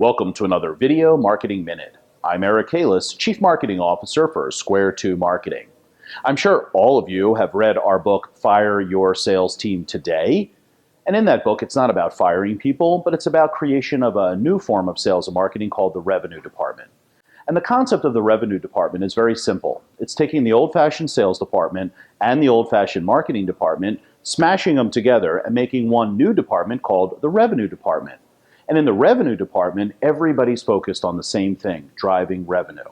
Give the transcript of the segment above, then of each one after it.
Welcome to another Video Marketing Minute. I'm Eric Kalis, Chief Marketing Officer for Square 2 Marketing. I'm sure all of you have read our book, Fire Your Sales Team Today. And in that book, it's not about firing people, but it's about creation of a new form of sales and marketing called the revenue department. And the concept of the revenue department is very simple. It's taking the old-fashioned sales department and the old-fashioned marketing department, smashing them together and making one new department called the revenue department. And in the revenue department, everybody's focused on the same thing, driving revenue.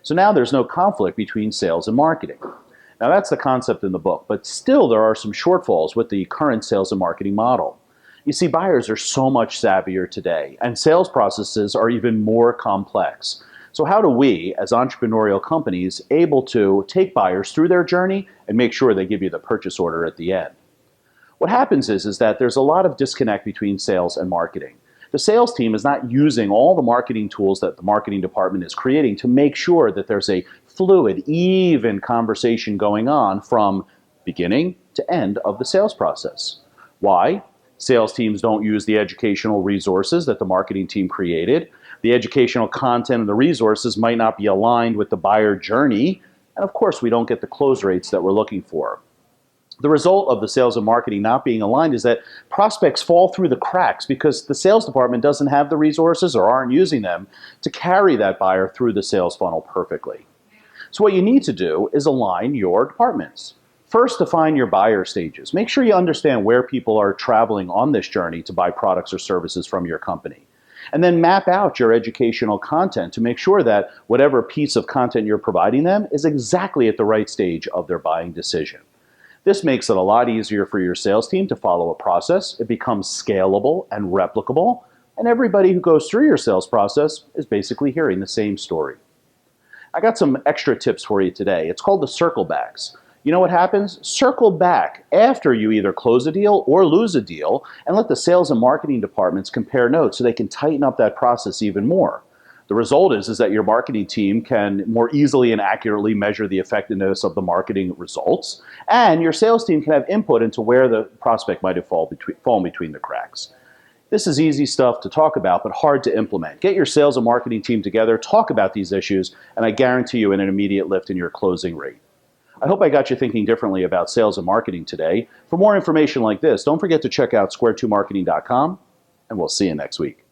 So now there's no conflict between sales and marketing. Now that's the concept in the book, but still there are some shortfalls with the current sales and marketing model. You see, buyers are so much savvier today, and sales processes are even more complex. So how do we, as entrepreneurial companies, able to take buyers through their journey and make sure they give you the purchase order at the end? What happens is that there's a lot of disconnect between sales and marketing. The sales team is not using all the marketing tools that the marketing department is creating to make sure that there's a fluid, even conversation going on from beginning to end of the sales process. Why? Sales teams don't use the educational resources that the marketing team created. The educational content and the resources might not be aligned with the buyer journey. And of course, we don't get the close rates that we're looking for. The result of the sales and marketing not being aligned is that prospects fall through the cracks because the sales department doesn't have the resources or aren't using them to carry that buyer through the sales funnel perfectly. So what you need to do is align your departments. First, define your buyer stages. Make sure you understand where people are traveling on this journey to buy products or services from your company. And then map out your educational content to make sure that whatever piece of content you're providing them is exactly at the right stage of their buying decision. This makes it a lot easier for your sales team to follow a process. It becomes scalable and replicable, and everybody who goes through your sales process is basically hearing the same story. I got some extra tips for you today. It's called the circle backs. You know what happens? Circle back after you either close a deal or lose a deal and let the sales and marketing departments compare notes so they can tighten up that process even more. The result is that your marketing team can more easily and accurately measure the effectiveness of the marketing results, and your sales team can have input into where the prospect might have fallen between the cracks. This is easy stuff to talk about, but hard to implement. Get your sales and marketing team together, talk about these issues, and I guarantee you an immediate lift in your closing rate. I hope I got you thinking differently about sales and marketing today. For more information like this, don't forget to check out square2marketing.com, and we'll see you next week.